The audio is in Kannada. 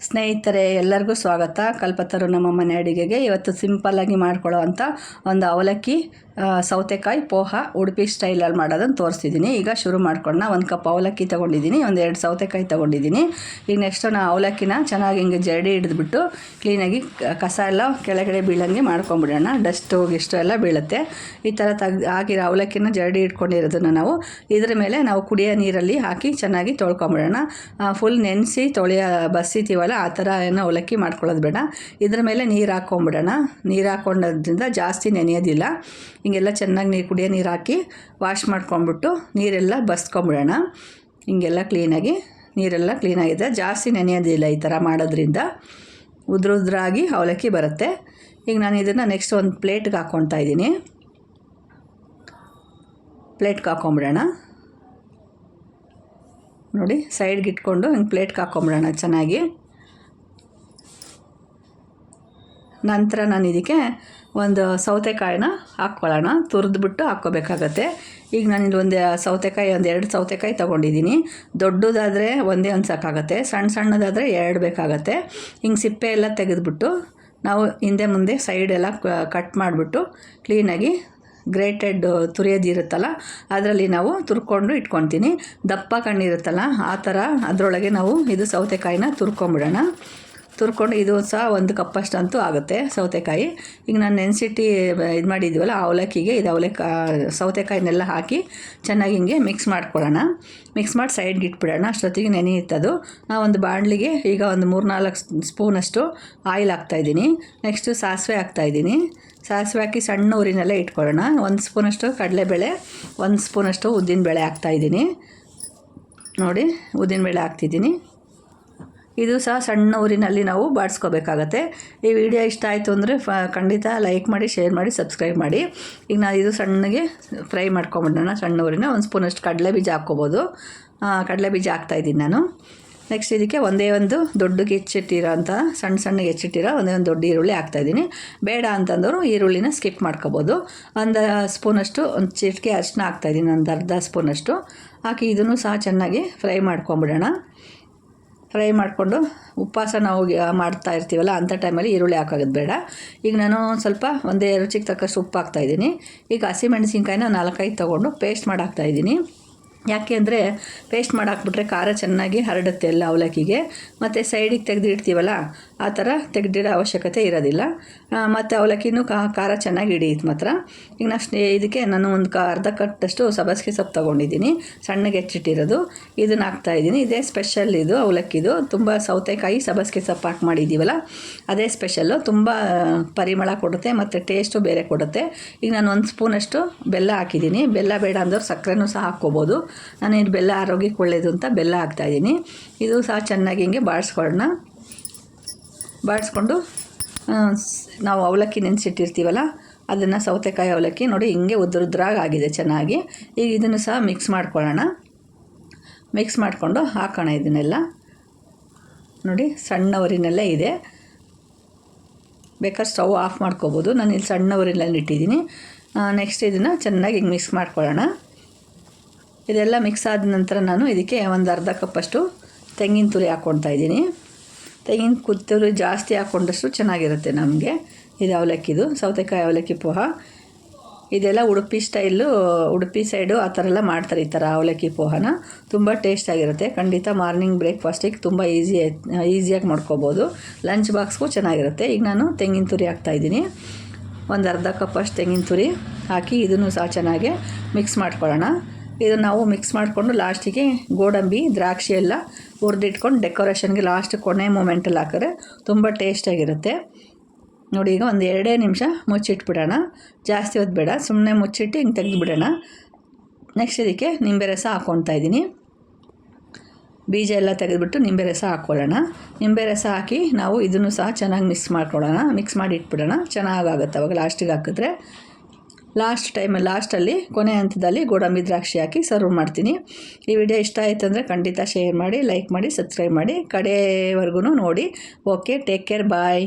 ಸ್ನೇಹಿತರೆ ಎಲ್ಲರಿಗೂ ಸ್ವಾಗತ. ಕಲ್ಪತರು ನಮ್ಮ ಮನೆ ಅಡುಗೆಗೆ. ಇವತ್ತು ಸಿಂಪಲ್ಲಾಗಿ ಮಾಡ್ಕೊಳ್ಳೋ ಅಂಥ ಒಂದು ಅವಲಕ್ಕಿ ಸೌತೆಕಾಯಿ ಪೋಹ ಉಡುಪಿ ಸ್ಟೈಲಲ್ಲಿ ಮಾಡೋದನ್ನು ತೋರಿಸ್ತಿದ್ದೀನಿ. ಈಗ ಶುರು ಮಾಡ್ಕೊಳ್ಳೋಣ. 1 ಕಪ್ ಅವಲಕ್ಕಿ ತೊಗೊಂಡಿದ್ದೀನಿ, 2 ಸೌತೆಕಾಯಿ ತೊಗೊಂಡಿದ್ದೀನಿ. ಈಗ ನೆಕ್ಸ್ಟು ನಾನು ಅವಲಕ್ಕಿನ ಚೆನ್ನಾಗಿ ಹಿಂಗೆ ಜರಡಿ ಹಿಡಿದ್ಬಿಟ್ಟು ಕ್ಲೀನಾಗಿ ಕಸ ಎಲ್ಲ ಕೆಳಗಡೆ ಬೀಳಂಗೆ ಮಾಡ್ಕೊಂಬಿಡೋಣ. ಡಸ್ಟು ಗಿಷ್ಟು ಎಲ್ಲ ಬೀಳುತ್ತೆ. ಈ ಥರ ಆಗಿರೋ ಅವಲಕ್ಕಿನ ಜರಡಿ ಇಟ್ಕೊಂಡಿರೋದನ್ನು ನಾವು ಇದ್ರ ಮೇಲೆ ನಾವು ಕುಡಿಯೋ ನೀರಲ್ಲಿ ಹಾಕಿ ಚೆನ್ನಾಗಿ ತೊಳ್ಕೊಂಬಿಡೋಣ. ಫುಲ್ ನೆನೆಸಿ ಬಸಿತೀವಲ್ಲ ಆ ಥರ ಏನೋ ಅವಲಕ್ಕಿ ಮಾಡ್ಕೊಳ್ಳೋದು ಬೇಡ. ಇದ್ರ ಮೇಲೆ ನೀರು ಹಾಕ್ಕೊಂಬಿಡೋಣ. ನೀರು ಹಾಕ್ಕೊಂಡೋದ್ರಿಂದ ಜಾಸ್ತಿ ನೆನೆಯೋದಿಲ್ಲ. ಹಿಂಗೆಲ್ಲ ಚೆನ್ನಾಗಿ ಕುಡಿಯೋ ನೀರು ಹಾಕಿ ವಾಶ್ ಮಾಡ್ಕೊಂಬಿಟ್ಟು ನೀರೆಲ್ಲ ಬಸ್ಕೊಂಬಿಡೋಣ. ಹಿಂಗೆಲ್ಲ ಕ್ಲೀನಾಗಿ ನೀರೆಲ್ಲ ಕ್ಲೀನಾಗಿದೆ. ಜಾಸ್ತಿ ನೆನೆಯೋದಿಲ್ಲ ಈ ಥರ ಮಾಡೋದ್ರಿಂದ. ಉದ್ರಾಗಿ ಅವಲಕ್ಕಿ ಬರುತ್ತೆ. ಈಗ ನಾನು ಇದನ್ನು ನೆಕ್ಸ್ಟ್ ಒಂದು ಪ್ಲೇಟ್ಗೆ ಹಾಕ್ಕೊಳ್ತಾ ಇದ್ದೀನಿ. ಪ್ಲೇಟ್ಗೆ ಹಾಕ್ಕೊಂಬಿಡೋಣ. ನೋಡಿ, ಸೈಡ್ಗೆ ಇಟ್ಕೊಂಡು ಹಿಂಗೆ ಪ್ಲೇಟ್ಗೆ ಹಾಕ್ಕೊಂಬಿಡೋಣ ಚೆನ್ನಾಗಿ. ನಂತರ ನಾನು ಇದಕ್ಕೆ ಒಂದು ಸೌತೆಕಾಯಿನ ಹಾಕ್ಕೊಳ್ಳೋಣ. ತುರಿದ್ಬಿಟ್ಟು ಹಾಕ್ಕೋಬೇಕಾಗತ್ತೆ. ಈಗ ನಾನಿಲ್ಲಿ ಒಂದು 2 ಸೌತೆಕಾಯಿ ತೊಗೊಂಡಿದ್ದೀನಿ. ದೊಡ್ಡದಾದರೆ ಒಂದೇ ಒಂದು ಸಾಕಾಗತ್ತೆ, ಸಣ್ಣದಾದರೆ 2 ಬೇಕಾಗತ್ತೆ. ಹಿಂಗೆ ಸಿಪ್ಪೆ ಎಲ್ಲ ತೆಗೆದುಬಿಟ್ಟು ನಾವು ಹಿಂದೆ ಮುಂದೆ ಸೈಡೆಲ್ಲ ಕಟ್ ಮಾಡಿಬಿಟ್ಟು ಕ್ಲೀನಾಗಿ ಗ್ರೇಟೆಡ್ ತುರಿಯೋದಿರುತ್ತಲ್ಲ ಅದರಲ್ಲಿ ನಾವು ತುರ್ಕೊಂಡು ಇಟ್ಕೊತೀನಿ. ದಪ್ಪ ಕಣ್ಣಿರುತ್ತಲ್ಲ ಆ ಥರ ಅದರೊಳಗೆ ನಾವು ಇದು ಸೌತೆಕಾಯಿನ ತುರ್ಕೊಂಬಿಡೋಣ. ತುರ್ಕೊಂಡು ಇದು ಸಹ 1 ಕಪ್ಪಷ್ಟಂತೂ ಆಗುತ್ತೆ ಸೌತೆಕಾಯಿ. ಈಗ ನಾನು ನೆನೆಸಿಟ್ಟು ಇದು ಮಾಡಿದ್ದೀವಲ್ಲ ಅವಲಕ್ಕಿಗೆ ಇದು ಸೌತೆಕಾಯಿನೆಲ್ಲ ಹಾಕಿ ಚೆನ್ನಾಗಿ ಹಿಂಗೆ ಮಿಕ್ಸ್ ಮಾಡ್ಕೊಳ್ಳೋಣ. ಮಿಕ್ಸ್ ಮಾಡಿ ಸೈಡ್ಗೆ ಇಟ್ಬಿಡೋಣ. ಅಷ್ಟೊತ್ತಿಗೆ ನೆನೆಯುತ್ತದು. ನಾವು ಒಂದು ಬಾಣಲಿಗೆ ಈಗ ಒಂದು 3-4 ಸ್ಪೂನಷ್ಟು ಆಯಿಲ್ ಹಾಕ್ತಾಯಿದ್ದೀನಿ. ನೆಕ್ಸ್ಟು ಸಾಸಿವೆ ಹಾಕ್ತಾಯಿದ್ದೀನಿ. ಸಾಸಿವೆ ಹಾಕಿ ಸಣ್ಣ ಊರಿನಲ್ಲೇ ಇಟ್ಕೊಳ್ಳೋಣ. 1 ಸ್ಪೂನಷ್ಟು ಕಡಲೆಬೇಳೆ, 1 ಸ್ಪೂನಷ್ಟು ಉದ್ದಿನಬೇಳೆ ಹಾಕ್ತಾಯಿದ್ದೀನಿ. ನೋಡಿ, ಉದ್ದಿನಬೇಳೆ ಹಾಕ್ತಿದ್ದೀನಿ. ಇದು ಸಹ ಸಣ್ಣ ಊರಿನಲ್ಲಿ ನಾವು ಬಾಡಿಸ್ಕೋಬೇಕಾಗತ್ತೆ. ಈ ವಿಡಿಯೋ ಇಷ್ಟ ಆಯಿತು ಅಂದರೆ ಖಂಡಿತ ಲೈಕ್ ಮಾಡಿ, ಶೇರ್ ಮಾಡಿ, ಸಬ್ಸ್ಕ್ರೈಬ್ ಮಾಡಿ. ಈಗ ನಾನು ಇದು ಸಣ್ಣಗೆ ಫ್ರೈ ಮಾಡ್ಕೊಂಬಿಡೋಣ. ಸಣ್ಣ ಊರಿನ 1 ಸ್ಪೂನಷ್ಟು ಕಡಲೆ ಬೀಜ ಹಾಕ್ಕೋಬೋದು. ಕಡಲೆ ಬೀಜ ಹಾಕ್ತಾಯಿದ್ದೀನಿ ನಾನು. ನೆಕ್ಸ್ಟ್ ಇದಕ್ಕೆ ಒಂದೇ ಒಂದು ದೊಡ್ಡಗೆ ಹೆಚ್ಚಿಟ್ಟಿರೋ ಅಂಥ ಸಣ್ಣಗೆ ಹೆಚ್ಚಿಟ್ಟಿರೋ ಒಂದೇ ಒಂದು ದೊಡ್ಡ ಈರುಳ್ಳಿ ಹಾಕ್ತಾಯಿದ್ದೀನಿ. ಬೇಡ ಅಂತಂದವರು ಈರುಳ್ಳಿನ ಸ್ಕಿಪ್ ಮಾಡ್ಕೋಬೋದು. 1 ಸ್ಪೂನಷ್ಟು ಒಂದು ಚಿಟಿಕೆ ಅರಿಶಿನ ಹಾಕ್ತಾಯಿದ್ದೀನಿ, ಒಂದು ಅರ್ಧ ಸ್ಪೂನಷ್ಟು ಹಾಕಿ ಇದನ್ನು ಸಹ ಚೆನ್ನಾಗಿ ಫ್ರೈ ಮಾಡ್ಕೊಂಬಿಡೋಣ. ಫ್ರೈ ಮಾಡಿಕೊಂಡು ಉಪವಾಸ ನಾವು ಮಾಡ್ತಾ ಇರ್ತೀವಲ್ಲ ಅಂಥ ಟೈಮಲ್ಲಿ ಈರುಳ್ಳಿ ಹಾಕೋದು ಬೇಡ. ಈಗ ನಾನು ಸ್ವಲ್ಪ 1 ರುಚಿಗೆ ತಕ್ಕಷ್ಟು ಉಪ್ಪು ಹಾಕ್ತಾಯಿದ್ದೀನಿ. ಈಗ ಹಸಿಮೆಣಸಿನ್ಕಾಯಿನ 4-5 ತೊಗೊಂಡು ಪೇಸ್ಟ್ ಮಾಡಿ ಹಾಕ್ತಾಯಿದ್ದೀನಿ. ಯಾಕೆ ಅಂದರೆ ಪೇಸ್ಟ್ ಮಾಡಿ ಹಾಕ್ಬಿಟ್ರೆ ಖಾರ ಚೆನ್ನಾಗಿ ಹರಡುತ್ತೆ ಎಲ್ಲ ಅವಲಕ್ಕಿಗೆ. ಮತ್ತು ಸೈಡಿಗೆ ತೆಗೆದಿಡ್ತೀವಲ್ಲ ಆ ಥರ ತೆಗೆದಿಡೋ ಅವಶ್ಯಕತೆ ಇರೋದಿಲ್ಲ. ಮತ್ತು ಅವಲಕ್ಕಿನೂ ಖಾರ ಚೆನ್ನಾಗಿ ಹಿಡಿಯುತ್ತೆ ಮಾತ್ರ. ಈಗ ಇದಕ್ಕೆ ನಾನು ಒಂದು ಅರ್ಧ ಕಟ್ಟಷ್ಟು ಸಬ್ಬಸಿಗೆ ಸೊಪ್ಪು ತೊಗೊಂಡಿದ್ದೀನಿ, ಸಣ್ಣಗೆ ಹೆಚ್ಚಿಟ್ಟಿರೋದು. ಇದನ್ನು ಹಾಕ್ತಾಯಿದ್ದೀನಿ. ಇದೇ ಸ್ಪೆಷಲ್ ಇದು ಅವಲಕ್ಕಿದು. ತುಂಬ ಸೌತೆಕಾಯಿ ಸಬ್ಬಸಿಗೆ ಸೊಪ್ಪು ಹಾಕಿ ಮಾಡಿದ್ದೀವಲ್ಲ ಅದೇ ಸ್ಪೆಷಲ್ಲು. ತುಂಬ ಪರಿಮಳ ಕೊಡುತ್ತೆ ಮತ್ತು ಟೇಸ್ಟು ಬೇರೆ ಕೊಡುತ್ತೆ. ಈಗ ನಾನು 1 ಸ್ಪೂನಷ್ಟು ಬೆಲ್ಲ ಹಾಕಿದ್ದೀನಿ. ಬೆಲ್ಲ ಬೇಡ ಅಂದವ್ರು ಸಕ್ಕರೆನೂ ಸಹ ಹಾಕ್ಕೋಬೋದು. ನಾನು ಇದು ಬೆಲ್ಲ ಆರೋಗ್ಯಕ್ಕೆ ಒಳ್ಳೆಯದು ಅಂತ ಬೆಲ್ಲ ಹಾಕ್ತಾಯಿದ್ದೀನಿ. ಇದು ಸಹ ಚೆನ್ನಾಗಿ ಹಿಂಗೆ ಬಾಡಿಸ್ಕೊಂಡು ನಾವು ಅವಲಕ್ಕಿ ನೆನೆಸಿಟ್ಟಿರ್ತೀವಲ್ಲ ಅದನ್ನು ಸೌತೆಕಾಯಿ ಅವಲಕ್ಕಿ ನೋಡಿ ಹಿಂಗೆ ಉದ್ರಾಗಿ ಆಗಿದೆ ಚೆನ್ನಾಗಿ. ಈಗ ಇದನ್ನು ಸಹ ಮಿಕ್ಸ್ ಮಾಡ್ಕೊಳ್ಳೋಣ. ಮಿಕ್ಸ್ ಮಾಡಿಕೊಂಡು ಹಾಕೋಣ ಇದನ್ನೆಲ್ಲ. ನೋಡಿ, ಸಣ್ಣ ಉರಿನಲ್ಲೇ ಇದೆ. ಬೇಕಾದ್ರೆ ಸ್ಟವ್ ಆಫ್ ಮಾಡ್ಕೋಬೋದು. ನಾನು ಇಲ್ಲಿ ಸಣ್ಣ ಉರಿನಲ್ಲಿ ಇಟ್ಟಿದ್ದೀನಿ. ನೆಕ್ಸ್ಟ್ ಇದನ್ನು ಚೆನ್ನಾಗಿ ಹಿಂಗೆ ಮಿಕ್ಸ್ ಮಾಡ್ಕೊಳ್ಳೋಣ. ಇದೆಲ್ಲ ಮಿಕ್ಸ್ ಆದ ನಂತರ ನಾನು ಇದಕ್ಕೆ ಒಂದು ಅರ್ಧ ಕಪ್ಪಷ್ಟು ತೆಂಗಿನ ತುರಿ ಹಾಕ್ಕೊಳ್ತಾ ಇದ್ದೀನಿ. ತೆಂಗಿನ ತುರಿ ಜಾಸ್ತಿ ಹಾಕ್ಕೊಂಡಷ್ಟು ಚೆನ್ನಾಗಿರುತ್ತೆ ನಮಗೆ ಇದು ಅವಲಕ್ಕಿದು ಸೌತೆಕಾಯಿ ಅವಲಕ್ಕಿ ಪೋಹ. ಇದೆಲ್ಲ ಉಡುಪಿ ಸ್ಟೈಲು, ಉಡುಪಿ ಸೈಡು ಆ ಥರ ಎಲ್ಲ ಮಾಡ್ತಾರೆ ಈ ಥರ ಅವಲಕ್ಕಿ ಪೋಹನ. ತುಂಬ ಟೇಸ್ಟಾಗಿರುತ್ತೆ. ಖಂಡಿತ ಮಾರ್ನಿಂಗ್ ಬ್ರೇಕ್ಫಾಸ್ಟಿಗೆ ತುಂಬ ಈಸಿಯಾಗಿ ಮಾಡ್ಕೋಬೋದು. ಲಂಚ್ ಬಾಕ್ಸ್ಗೂ ಚೆನ್ನಾಗಿರುತ್ತೆ. ಈಗ ನಾನು ತೆಂಗಿನ ತುರಿ ಹಾಕ್ತಾಯಿದ್ದೀನಿ. ಒಂದು ಅರ್ಧ ಕಪ್ಪಷ್ಟು ತೆಂಗಿನ ತುರಿ ಹಾಕಿ ಇದನ್ನು ಸಹ ಚೆನ್ನಾಗಿ ಮಿಕ್ಸ್ ಮಾಡ್ಕೊಳ್ಳೋಣ. ಇದು ನಾವು ಮಿಕ್ಸ್ ಮಾಡಿಕೊಂಡು ಲಾಸ್ಟಿಗೆ ಗೋಡಂಬಿ, ದ್ರಾಕ್ಷಿ ಎಲ್ಲ ಹುರಿದಿಟ್ಕೊಂಡು ಡೆಕೋರೇಷನ್ಗೆ ಲಾಸ್ಟ್ ಕೊನೆ ಮೂಮೆಂಟಲ್ಲಿ ಹಾಕಿದ್ರೆ ತುಂಬ ಟೇಸ್ಟಾಗಿರುತ್ತೆ. ನೋಡಿ, ಈಗ ಒಂದು 2 ನಿಮಿಷ ಮುಚ್ಚಿಟ್ಬಿಡೋಣ. ಜಾಸ್ತಿ ಹೊತ್ತು ಬೇಡ, ಸುಮ್ಮನೆ ಮುಚ್ಚಿಟ್ಟು ಹಿಂಗೆ ತೆಗೆದುಬಿಡೋಣ. ನೆಕ್ಸ್ಟ್ ಇದಕ್ಕೆ ನಿಂಬೆ ರಸ ಹಾಕ್ಕೊಳ್ತಾ ಇದ್ದೀನಿ. ಬೀಜ ಎಲ್ಲ ತೆಗೆದುಬಿಟ್ಟು ನಿಂಬೆ ರಸ ಹಾಕ್ಕೊಳ್ಳೋಣ. ನಿಂಬೆ ರಸ ಹಾಕಿ ನಾವು ಇದನ್ನು ಸಹ ಚೆನ್ನಾಗಿ ಮಿಕ್ಸ್ ಮಾಡ್ಕೊಳ್ಳೋಣ. ಮಿಕ್ಸ್ ಮಾಡಿ ಇಟ್ಬಿಡೋಣ. ಚೆನ್ನಾಗಾಗುತ್ತೆ ಅವಾಗ ಲಾಸ್ಟಿಗೆ ಹಾಕಿದ್ರೆ. ಲಾಸ್ಟಲ್ಲಿ ಕೊನೆ ಹಂತದಲ್ಲಿ ಗೋಡಂಬಿ ದ್ರಾಕ್ಷಿ ಹಾಕಿ ಸರ್ವ್ ಮಾಡ್ತೀನಿ. ಈ ವಿಡಿಯೋ ಇಷ್ಟ ಆಯಿತು ಅಂದರೆ ಖಂಡಿತ ಶೇರ್ ಮಾಡಿ, ಲೈಕ್ ಮಾಡಿ, ಸಬ್ಸ್ಕ್ರೈಬ್ ಮಾಡಿ, ಕಡೆವರೆಗೂ ನೋಡಿ. ಓಕೆ, ಟೇಕ್ ಕೇರ್, ಬಾಯ್.